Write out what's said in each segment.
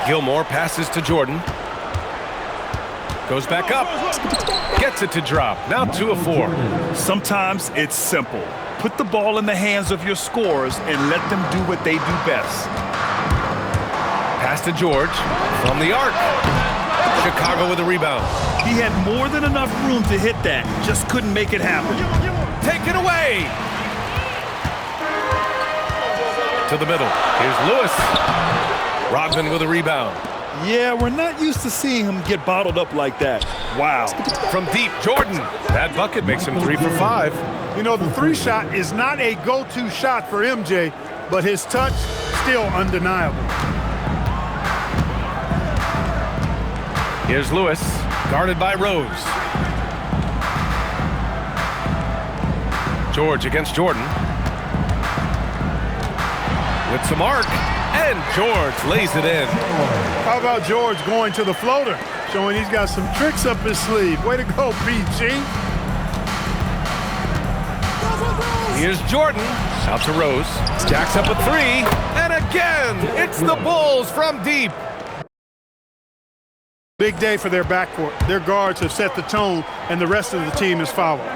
Gilmore passes to Jordan. Goes back up. Gets it to drop. Now 2 of 4. Sometimes it's simple. Put the ball in the hands of your scorers and let them do what they do best. Pass to George from the arc. Chicago with a rebound. He had more than enough room to hit that. Just couldn't make it happen. Take it away. To the middle. Here's Lewis. Rodman with a rebound. Yeah, we're not used to seeing him get bottled up like that. Wow. From deep, Jordan. That bucket makes him 3 for 5. You know, the 3 shot is not a go-to shot for MJ, but his touch still undeniable. Here's Lewis, guarded by Rose. George against Jordan. With some arc, and George lays it in. How about George going to the floater, showing he's got some tricks up his sleeve. Way to go, PG. Here's Jordan, out to Rose. Jacks up a 3, and again, it's the Bulls from deep. Big day for their backcourt. Their guards have set the tone, and the rest of the team is following.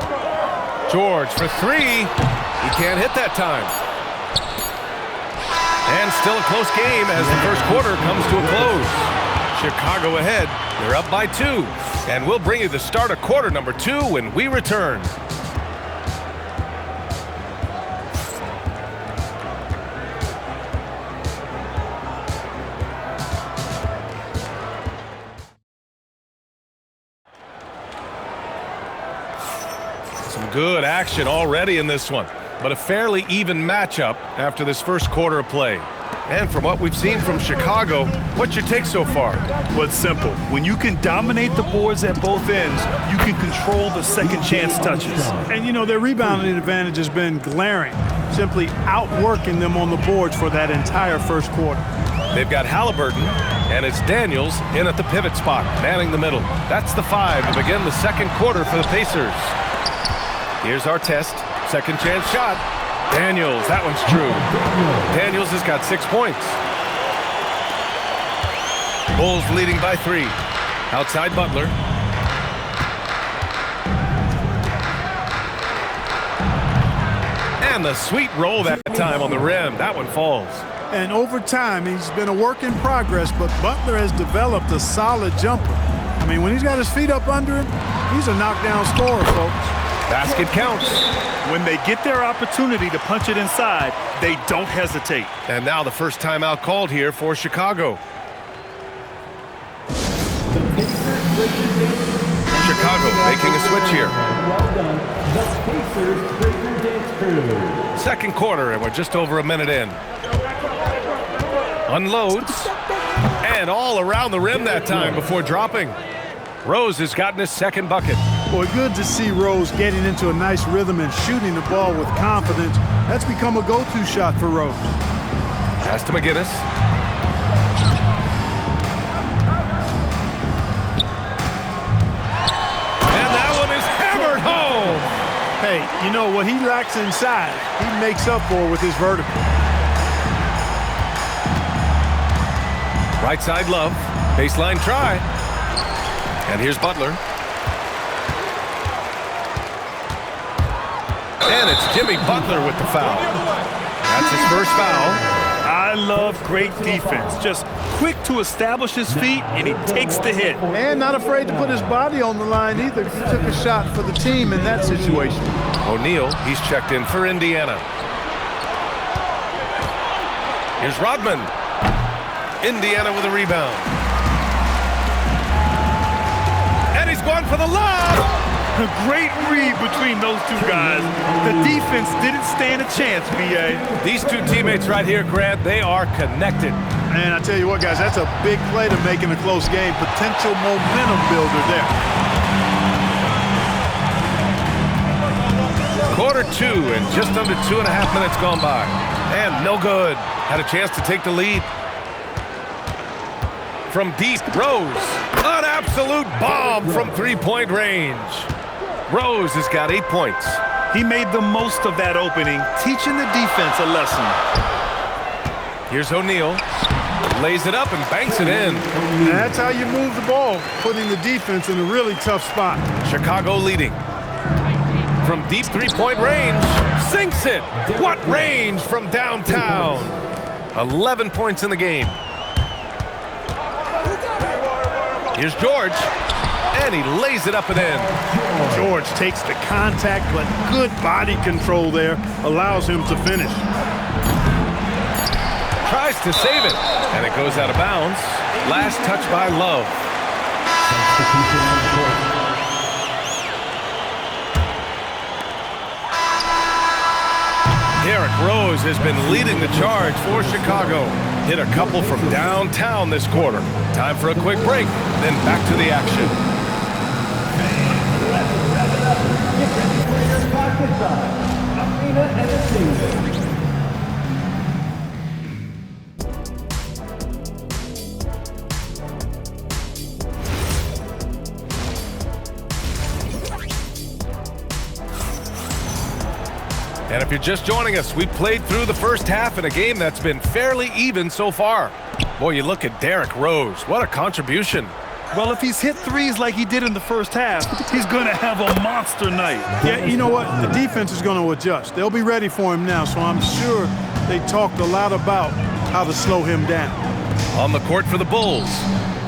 George for 3. He can't hit that time. And still a close game as the first quarter comes to a close. Chicago ahead. They're up by 2. And we'll bring you the start of quarter number 2 when we return. Some good action already in this one, but a fairly even matchup after this first quarter of play. And from what we've seen from Chicago, what's your take so far? Well, it's simple. When you can dominate the boards at both ends, you can control the second chance touches. And, you know, their rebounding advantage has been glaring, simply outworking them on the boards for that entire first quarter. They've got Halliburton, and it's Daniels in at the pivot spot, manning the middle. That's the 5 to begin the second quarter for the Pacers. Here's our test. Second chance shot. Daniels, that one's true. Daniels has got 6 points. Bulls leading by 3. Outside Butler. And the sweet roll that time on the rim. That one falls. And over time, he's been a work in progress, but Butler has developed a solid jumper. I mean, when he's got his feet up under him, he's a knockdown scorer, folks. Basket counts. When they get their opportunity to punch it inside, they don't hesitate. And now the first timeout called here for Chicago. Chicago making a switch here. Second quarter, and we're just over a minute in. Unloads. And all around the rim that time before dropping. Rose has gotten his second bucket. Boy, good to see Rose getting into a nice rhythm and shooting the ball with confidence. That's become a go-to shot for Rose. Pass to McGinnis. And that one is hammered home. Hey, you know, what he lacks inside, he makes up for with his vertical. Right side Love. Baseline try. And here's Butler. And it's Jimmy Butler with the foul. That's his first foul. I love great defense. Just quick to establish his feet, and he takes the hit. And not afraid to put his body on the line either. He took a shot for the team in that situation. O'Neal, he's checked in for Indiana. Here's Rodman. Indiana with a rebound. And he's going for the lob. A great read between those two guys. The defense didn't stand a chance, B.A. These two teammates right here, Grant, they are connected. And I tell you what, guys, that's a big play to make in a close game. Potential momentum builder there. Quarter 2 and just under 2.5 minutes gone by. And no good. Had a chance to take the lead. From deep, Rose. An absolute bomb from three-point range. Rose has got 8 points. He made the most of that opening, teaching the defense a lesson. Here's O'Neal. Lays it up and banks it in. And that's how you move the ball, putting the defense in a really tough spot. Chicago leading. From deep three-point range, sinks it. What range from downtown. 11 points in the game. Here's George, and he lays it up and in. George takes the contact, but good body control there allows him to finish. Tries to save it, and it goes out of bounds. Last touch by Love. Derrick Rose has been leading the charge for Chicago. Hit a couple from downtown this quarter. Time for a quick break, then back to the action. And if you're just joining us, we played through the first half in a game that's been fairly even so far. Boy, you look at Derrick Rose. What a contribution. Well, if he's hit threes like he did in the first half, he's going to have a monster night. Yeah, you know what? The defense is going to adjust. They'll be ready for him now, so I'm sure they talked a lot about how to slow him down. On the court for the Bulls,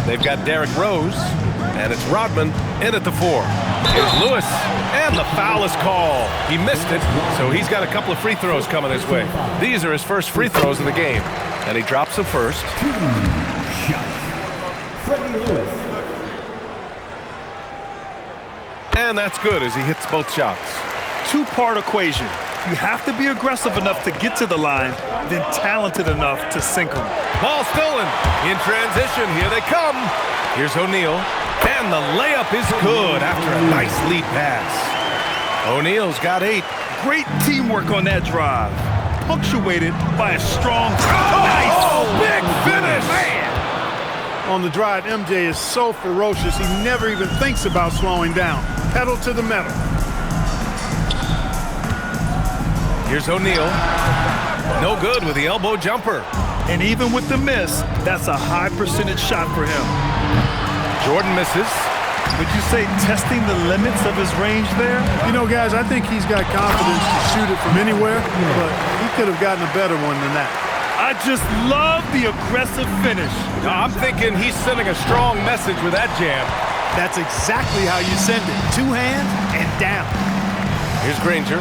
they've got Derrick Rose, and it's Rodman in at the 4. Here's Lewis, and the foul is called. He missed it, so he's got a couple of free throws coming his way. These are his first free throws in the game, and he drops them first. And that's good as he hits both shots. Two-part equation. You have to be aggressive enough to get to the line, then talented enough to sink them. Ball stolen. In transition, here they come. Here's O'Neal, and the layup is good after a nice lead pass. O'Neal's got 8. Great teamwork on that drive, punctuated by a strong... Oh, big finish! Man. On the drive, MJ is so ferocious, he never even thinks about slowing down. Pedal to the metal. Here's O'Neal. No good with the elbow jumper. And even with the miss, that's a high percentage shot for him. Jordan misses. Would you say testing the limits of his range there? You know, guys, I think he's got confidence to shoot it from anywhere, but he could have gotten a better one than that. I just love the aggressive finish. I'm thinking he's sending a strong message with that jam. That's exactly how you send it. 2 hands and down. Here's Granger.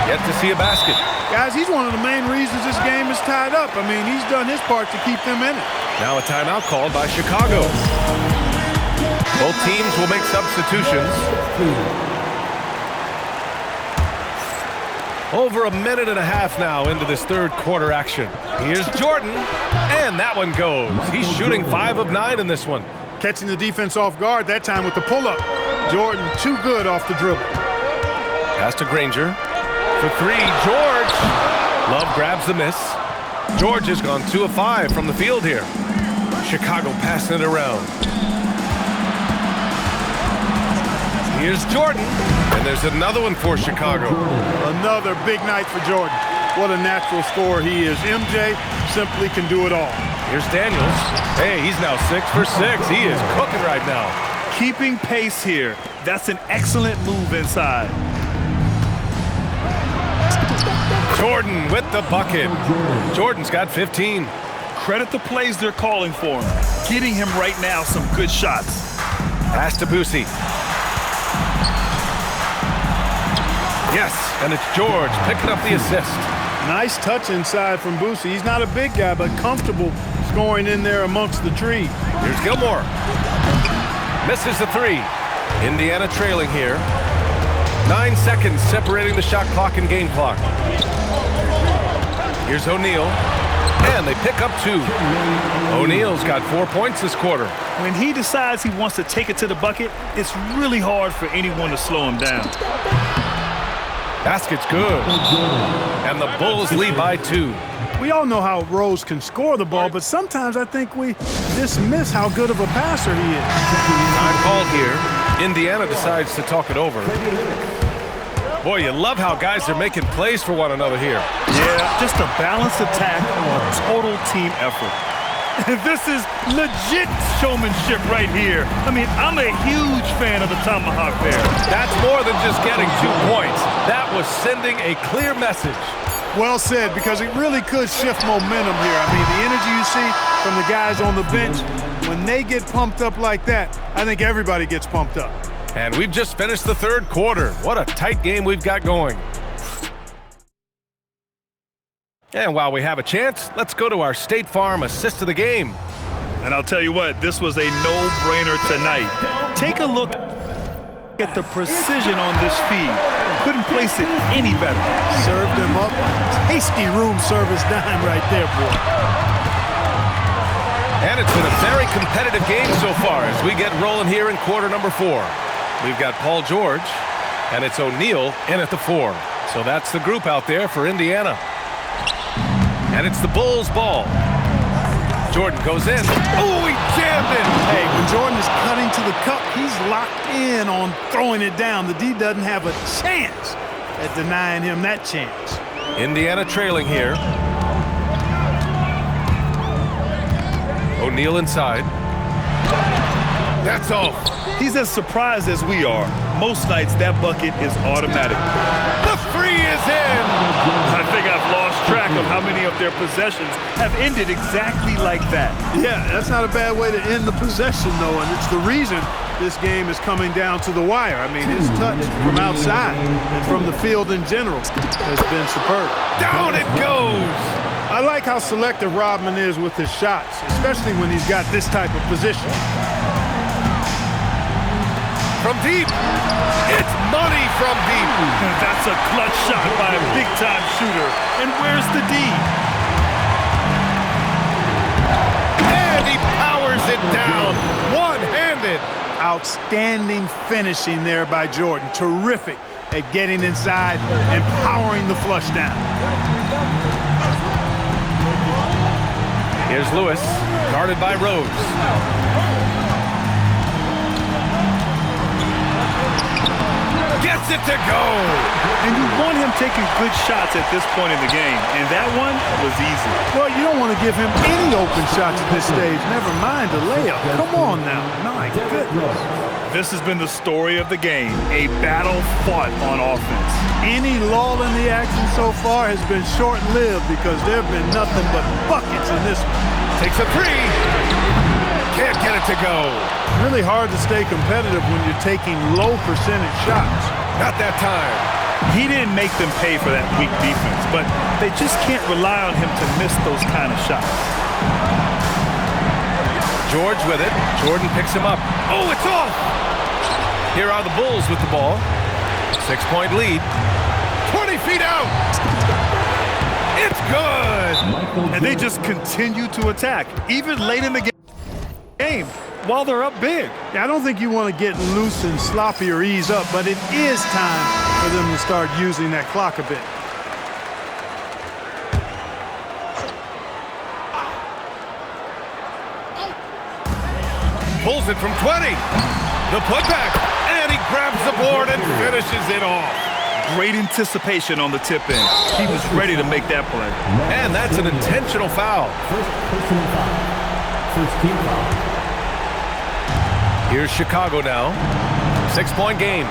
Yet to see a basket. Guys, he's one of the main reasons this game is tied up. I mean, he's done his part to keep them in it. Now a timeout called by Chicago. Both teams will make substitutions. Over a minute and a half now into this third quarter action. Here's Jordan, and that one goes. He's shooting 5 of 9 in this one. Catching the defense off guard, that time with the pull-up. Jordan too good off the dribble. Pass to Granger. For 3, George. Love grabs the miss. George has gone 2 of 5 from the field here. Chicago passing it around. Here's Jordan, and there's another one for Chicago. Another big night for Jordan. What a natural scorer he is. MJ simply can do it all. Here's Daniels. Hey, he's now 6 for 6. He is cooking right now. Keeping pace here. That's an excellent move inside. Jordan with the bucket. Jordan's got 15. Credit the plays they're calling for him. Getting him right now some good shots. Pass to Boosie. Yes, and it's George picking up the assist. Nice touch inside from Boosie. He's not a big guy, but comfortable scoring in there amongst the trees. Here's Gilmore. Misses the 3. Indiana trailing here. 9 seconds separating the shot clock and game clock. Here's O'Neal. And they pick up 2. O'Neal's got 4 points this quarter. When he decides he wants to take it to the bucket, it's really hard for anyone to slow him down. Basket's good. And the Bulls lead by 2. We all know how Rose can score the ball, but sometimes I think we dismiss how good of a passer he is. Time called here. Indiana decides to talk it over. Boy, you love how guys are making plays for one another here. Yeah, just a balanced attack, a total team effort. This is legit showmanship right here. I mean, I'm a huge fan of the tomahawk there. That's more than just getting 2 points. That was sending a clear message. Well said, because it really could shift momentum here. I mean, the energy you see from the guys on the bench, when they get pumped up like that, I think everybody gets pumped up. And we've just finished the third quarter. What a tight game we've got going. And while we have a chance, let's go to our State Farm assist of the game. And I'll tell you what, this was a no-brainer tonight. Take a look at the precision on this feed. Couldn't place it any better. Served him up. Tasty room service dime right there, boy. And it's been a very competitive game so far as we get rolling here in quarter number 4. We've got Paul George, and it's O'Neal in at the 4. So that's the group out there for Indiana. And it's the Bulls' ball. Jordan goes in. Oh, he jammed it. Hey, when Jordan is cutting to the cup, he's locked in on throwing it down. The D doesn't have a chance at denying him that chance. Indiana trailing here. O'Neal inside. That's off. He's as surprised as we are. Most nights, that bucket is automatic. The 3 is in. I think I've lost track of how many of their possessions have ended exactly like that. Yeah, that's not a bad way to end the possession, though, and it's the reason this game is coming down to the wire. I mean, his touch from outside and from the field in general has been superb. Down it goes. I like how selective Rodman is with his shots, especially when he's got this type of position. From deep. It's money from deep. That's a clutch shot by a big-time shooter. And where's the D? And he powers it down. One-handed. Outstanding finishing there by Jordan. Terrific at getting inside and powering the flush down. Here's Lewis, guarded by Rose. Gets it to go. And you want him taking good shots at this point in the game, and that one was easy. Well, you don't want to give him any open shots at this stage, never mind a layup. Come on now. My goodness. This has been the story of the game, a battle fought on offense. Any lull in the action so far has been short-lived because there have been nothing but buckets in this one. Takes a 3. Can't get it to go. Really hard to stay competitive when you're taking low percentage shots. Not that time. He didn't make them pay for that weak defense, but they just can't rely on him to miss those kind of shots. George with it. Jordan picks him up. Oh, it's off. Here are the Bulls with the ball. 6-point lead. 20 feet out. It's good. And they just continue to attack, even late in the game, while they're up big. Yeah, I don't think you want to get loose and sloppy or ease up, but it is time for them to start using that clock a bit. Pulls it from 20. The putback. And he grabs the board and finishes it off. Great anticipation on the tip in. He was ready to make that play. And that's an intentional foul. First personal foul. First team foul. Here's Chicago now. 6-point game.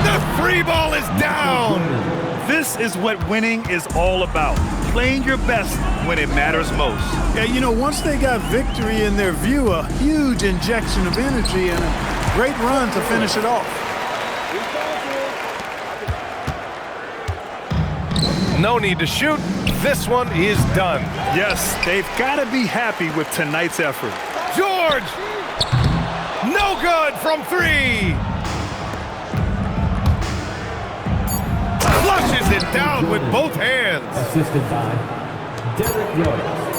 The 3 ball is down. This is what winning is all about. Playing your best when it matters most. Yeah, you know, once they got victory in their view, a huge injection of energy and a great run to finish it off. No need to shoot. This one is done. Yes, they've got to be happy with tonight's effort. George! No good from 3! Flushes it down with both hands. Assisted by Derek Rose.